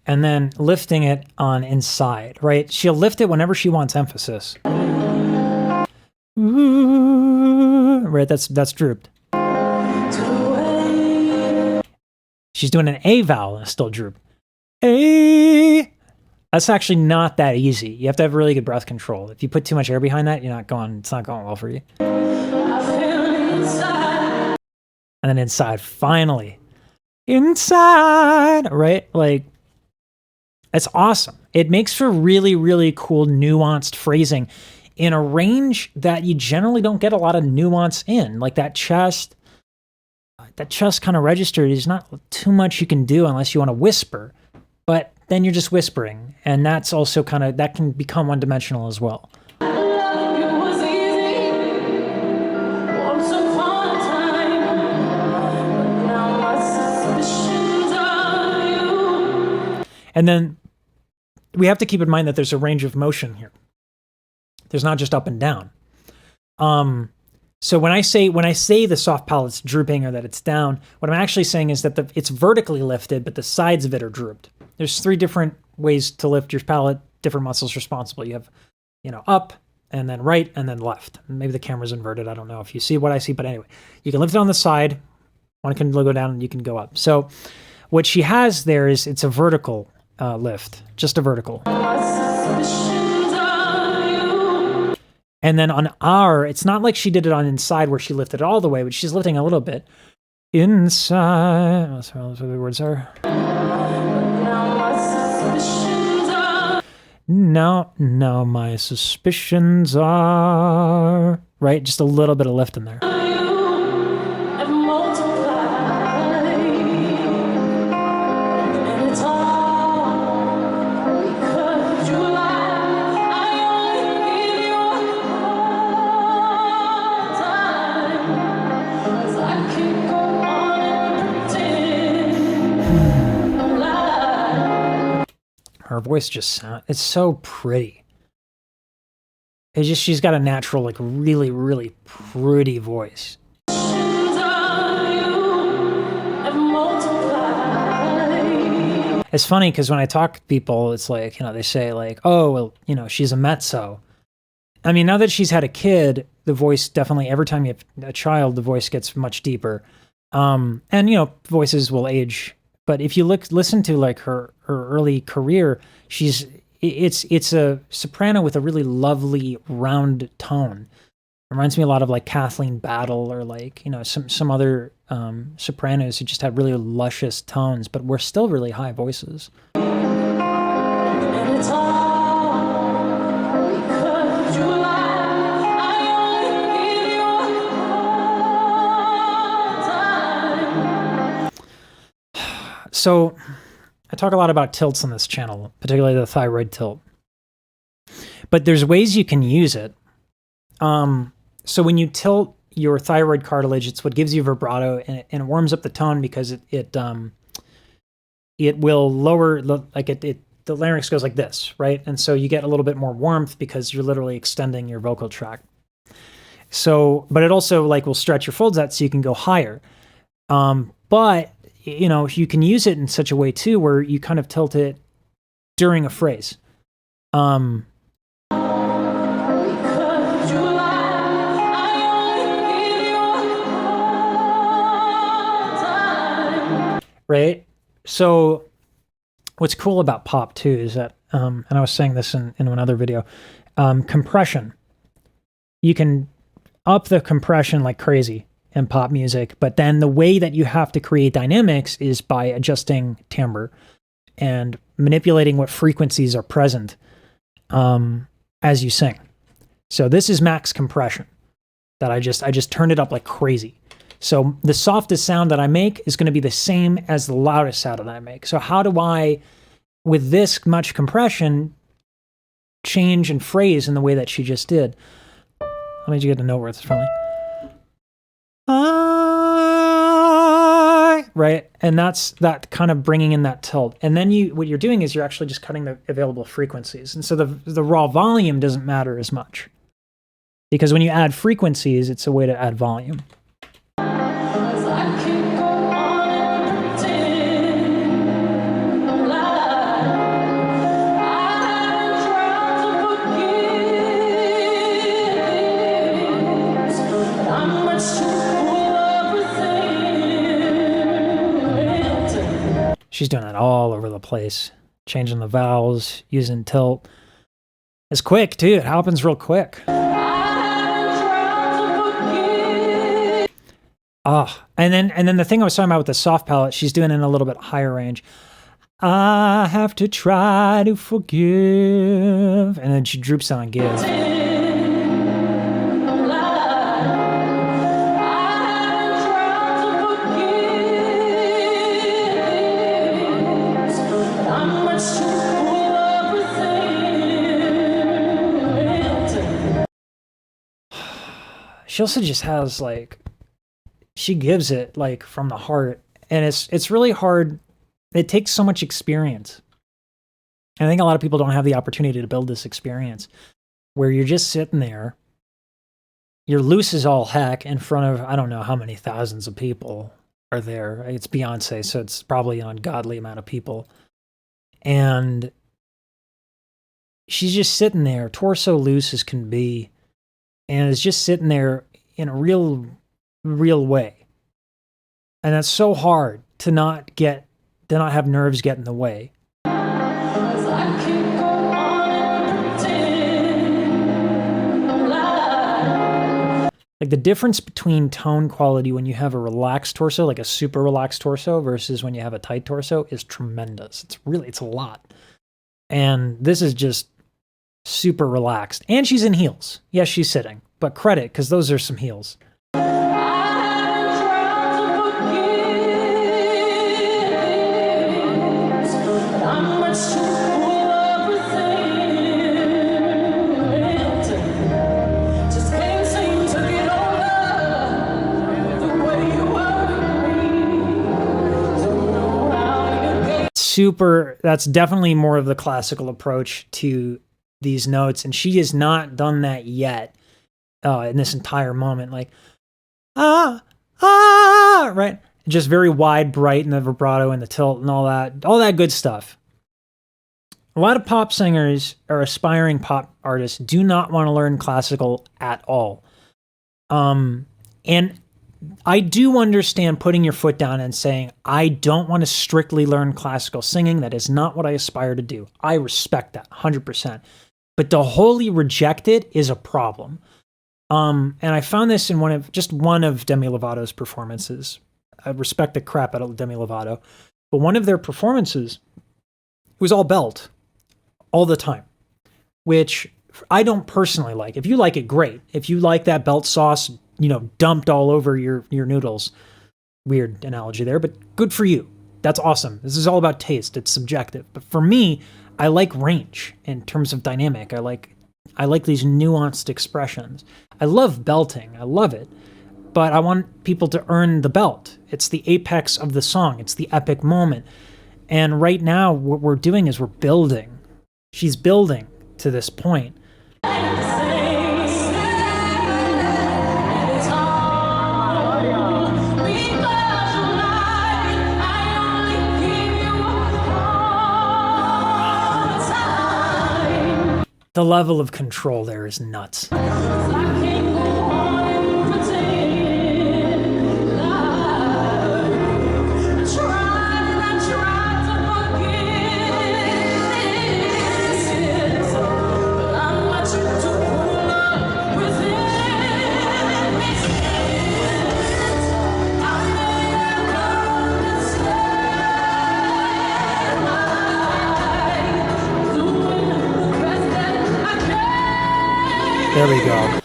and then lifting it on inside, right? She'll lift it whenever she wants emphasis. Right, that's drooped. She's doing an A vowel and it's still droop. A. That's actually not that easy. You have to have really good breath control. If you put too much air behind that, it's not going well for you. And then inside, finally. Inside, right? Like, it's awesome. It makes for really, really cool, nuanced phrasing in a range that you generally don't get a lot of nuance in. Like that chest kind of register is not too much you can do unless you want to whisper. But then you're just whispering. And that's also that can become one-dimensional as well. And then we have to keep in mind that there's a range of motion here. There's not just up and down. So when I say the soft palate's drooping or that it's down, what I'm actually saying is that it's vertically lifted, but the sides of it are drooped. There's 3 different ways to lift your palate, different muscles responsible. You have, up, and then right, and then left. Maybe the camera's inverted. I don't know if you see what I see, but anyway, you can lift it on the side. One can go down and you can go up. So what she has there is it's a vertical lift, just a vertical. And then on R, it's not like she did it on inside where she lifted it all the way, but she's lifting a little bit. Inside. Oh, sorry, that's what the words are. Now my suspicions are. Right? Just a little bit of lift in there. Her voice it's so pretty. She's got a natural, like really, really pretty voice. It's funny because when I talk to people, it's like, they say like, oh, well, she's a mezzo. I mean, now that she's had a kid, the voice definitely, every time you have a child, the voice gets much deeper. And, voices will age. But if you listen to like her early career, it's a soprano with a really lovely round tone. Reminds me a lot of like Kathleen Battle or like, some other sopranos who just have really luscious tones, but were still really high voices. So I talk a lot about tilts on this channel, particularly the thyroid tilt. But there's ways you can use it. So when you tilt your thyroid cartilage, it's what gives you vibrato, and it warms up the tone because it will lower the larynx goes like this, right? And so you get a little bit more warmth because you're literally extending your vocal tract. So, but it also like will stretch your folds out so you can go higher. But you can use it in such a way too where you kind of tilt it during a phrase. Right? So what's cool about pop too is that, and I was saying this in another video, compression. You can up the compression like crazy in pop music, but then the way that you have to create dynamics is by adjusting timbre and manipulating what frequencies are present as you sing. So this is max compression that I just turned it up like crazy. So the softest sound that I make is going to be the same as the loudest sound that I make. So how do I, with this much compression, change and phrase in the way that she just did? Let me just get a note where it's friendly. Right? And that's that kind of bringing in that tilt. And then what you're doing is you're actually just cutting the available frequencies. And so the raw volume doesn't matter as much. Because when you add frequencies, it's a way to add volume. She's doing it all over the place, changing the vowels, using tilt. It's quick too. It happens real quick. And then the thing I was talking about with the soft palette, she's doing it in a little bit higher range. I have to try to forgive, and then she droops on give. She also just has like, she gives it like from the heart, and it's really hard. It takes so much experience. And I think a lot of people don't have the opportunity to build this experience where you're just sitting there, you're loose as all heck in front of, I don't know how many thousands of people are there. It's Beyoncé, so it's probably an ungodly amount of people. And she's just sitting there, torso loose as can be, and is just sitting there in a real way. And that's so hard to not have nerves get in the way. Like the difference between tone quality when you have a relaxed torso, like a super relaxed torso, versus when you have a tight torso is tremendous. It's a lot. And this is just super relaxed. And she's in heels. Yes, she's sitting, but credit, because those are some heels. That's definitely more of the classical approach to these notes, and she has not done that yet in this entire moment. Like, right? Just very wide, bright, and the vibrato and the tilt and all that good stuff. A lot of pop singers or aspiring pop artists do not want to learn classical at all. And I do understand putting your foot down and saying, I don't want to strictly learn classical singing. That is not what I aspire to do. I respect that 100%. But to wholly reject it is a problem. And I found this in one of Demi Lovato's performances. I respect the crap out of Demi Lovato. But one of their performances was all belt all the time, which I don't personally like. If you like it, great. If you like that belt sauce, dumped all over your noodles. Weird analogy there, but good for you. That's awesome. This is all about taste. It's subjective. But for me, I like range in terms of dynamic. I like these nuanced expressions. I love belting. I love it. But I want people to earn the belt. It's the apex of the song. It's the epic moment. And right now, what we're doing is we're building. She's building to this point. The level of control there is nuts. There we go.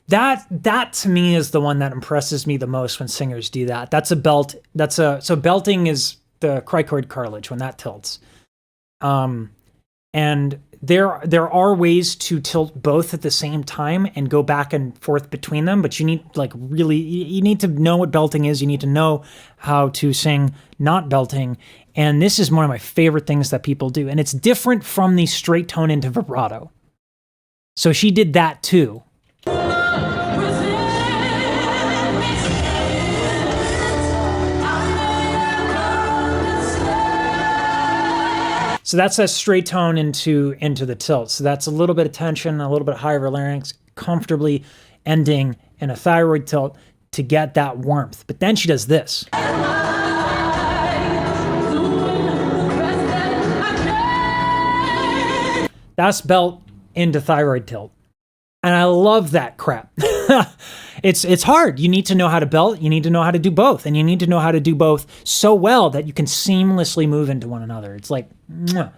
That to me is the one that impresses me the most when singers do that. That's a belt. So belting is the cricoid cartilage when that tilts. And there are ways to tilt both at the same time and go back and forth between them, but you need you need to know what belting is. You need to know how to sing not belting. And this is one of my favorite things that people do. And it's different from the straight tone into vibrato. So she did that too. So that's a straight tone into the tilt. So that's a little bit of tension, a little bit higher larynx, comfortably ending in a thyroid tilt to get that warmth. But then she does this. That's belt into thyroid tilt. And I love that crap. It's hard. You need to know how to belt. You need to know how to do both. And you need to know how to do both so well that you can seamlessly move into one another. It's like, mwah.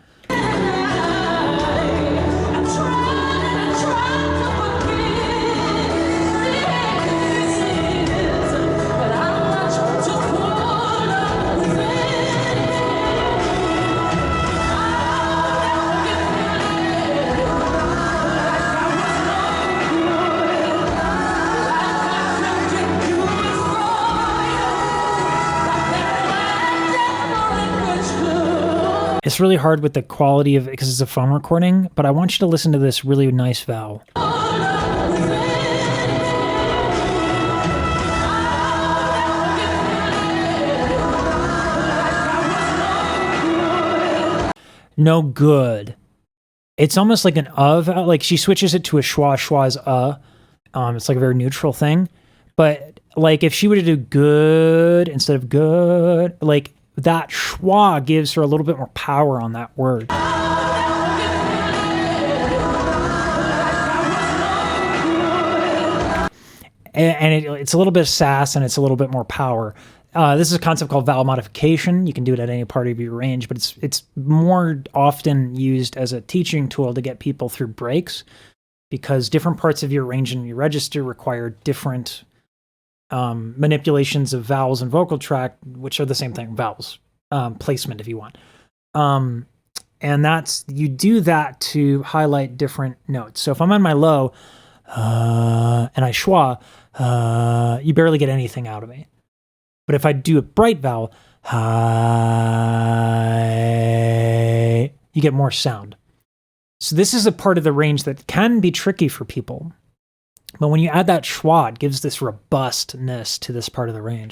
It's really hard with the quality of it because it's a phone recording, but I want you to listen to this really nice vowel. No good. It's almost like an vowel. Like she switches it to a schwa. Schwa is it's like a very neutral thing. But like if she were to do good instead of good, like that schwa gives her a little bit more power on that word. And it's a little bit of sass and it's a little bit more power. This is a concept called vowel modification. You can do it at any part of your range, but it's more often used as a teaching tool to get people through breaks because different parts of your range and your register require different manipulations of vowels and vocal tract, which are the same thing, vowels, placement if you want. And you do that to highlight different notes. So if I'm on my low and I schwa, you barely get anything out of me. But if I do a bright vowel, you get more sound. So this is a part of the range that can be tricky for people. But when you add that schwa, it gives this robustness to this part of the range.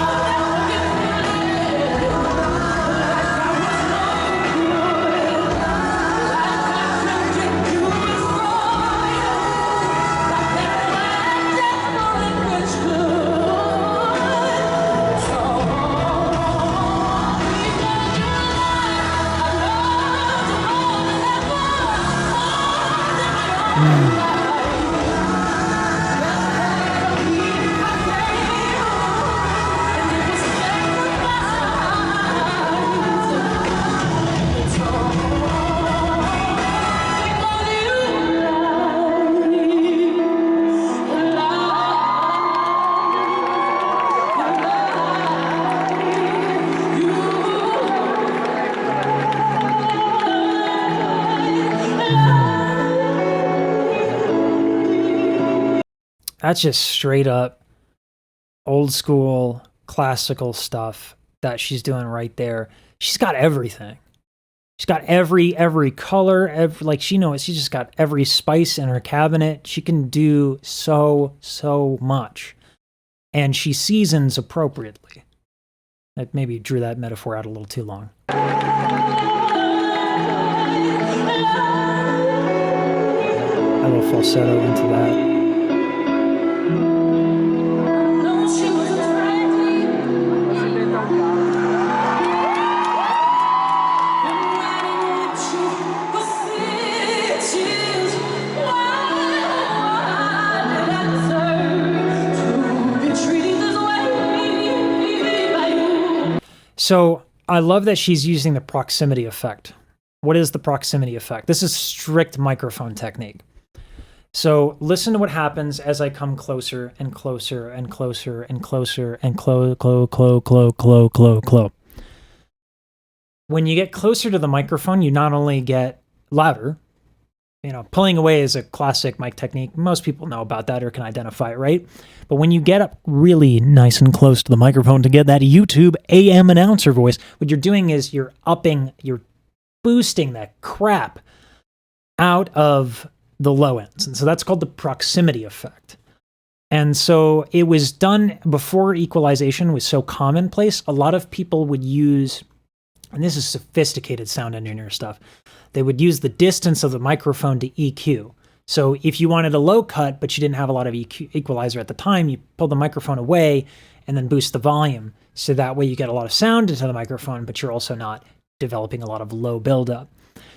That's just straight up old school classical stuff that she's doing right there. She's got everything. She's got every color, she knows she's just got every spice in her cabinet. She can do so much. And she seasons appropriately. I maybe drew that metaphor out a little too long. A little falsetto into that. So I love that she's using the proximity effect. What is the proximity effect? This is strict microphone technique. So listen to what happens as I come closer and closer and closer and closer and close. When you get closer to the microphone, you not only get louder, pulling away is a classic mic technique. Most people know about that or can identify it, right? But when you get up really nice and close to the microphone to get that YouTube AM announcer voice, what you're doing is you're boosting that crap out of the low ends. And so that's called the proximity effect. And so it was done before equalization was so commonplace. A lot of people would use, and this is sophisticated sound engineer stuff, they would use the distance of the microphone to EQ. So if you wanted a low cut, but you didn't have a lot of equalizer at the time, you pull the microphone away and then boost the volume. So that way you get a lot of sound into the microphone, but you're also not developing a lot of low buildup.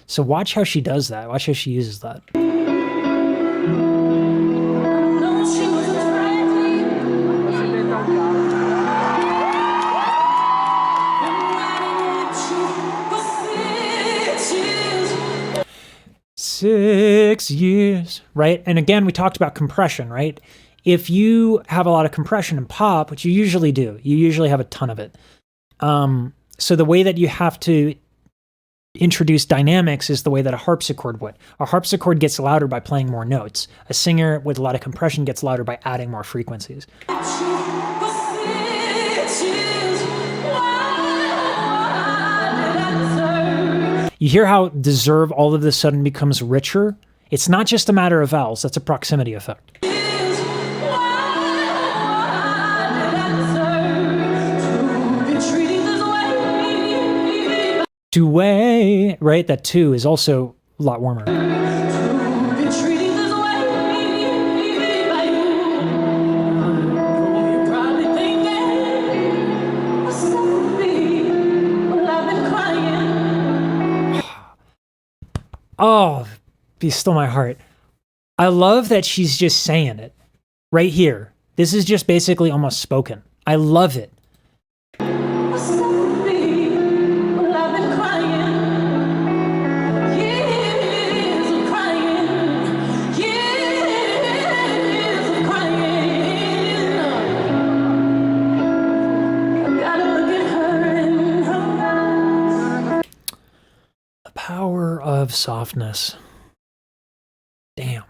So watch how she does that. Watch how she uses that. Six years, right? And again, we talked about compression, right? If you have a lot of compression in pop, which you usually do, you usually have a ton of it. So the way that you have to introduce dynamics is the way that a harpsichord would. A harpsichord gets louder by playing more notes. A singer with a lot of compression gets louder by adding more frequencies. You hear how deserve all of a sudden becomes richer? It's not just a matter of vowels, that's a proximity effect. Two-way, right? That two is also a lot warmer. Oh, you stole my heart. I love that she's just saying it right here. This is just basically almost spoken. I love it. The power of softness. Damn.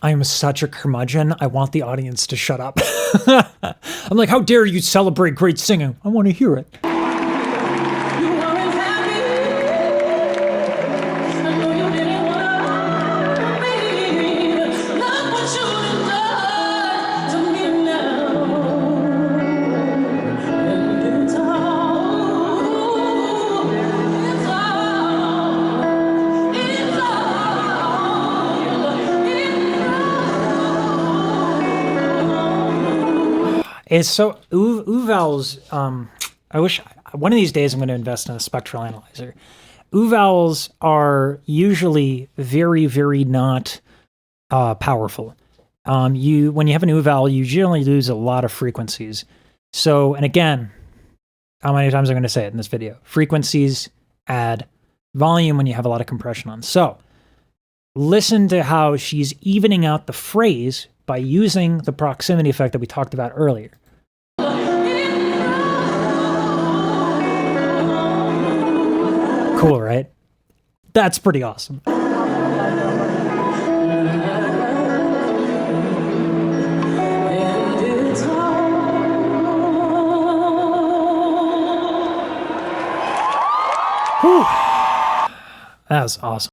I am such a curmudgeon. I want the audience to shut up. I'm like, how dare you celebrate great singing? I want to hear it. It's so vowels. I wish one of these days I'm going to invest in a spectral analyzer. Vowels are usually very, very not powerful. When you have an vowel, you generally lose a lot of frequencies. So, and again, how many times I'm going to say it in this video? Frequencies add volume when you have a lot of compression on. So, listen to how she's evening out the phrase by using the proximity effect that we talked about earlier. Cool, right? That's pretty awesome. Whew. That was awesome.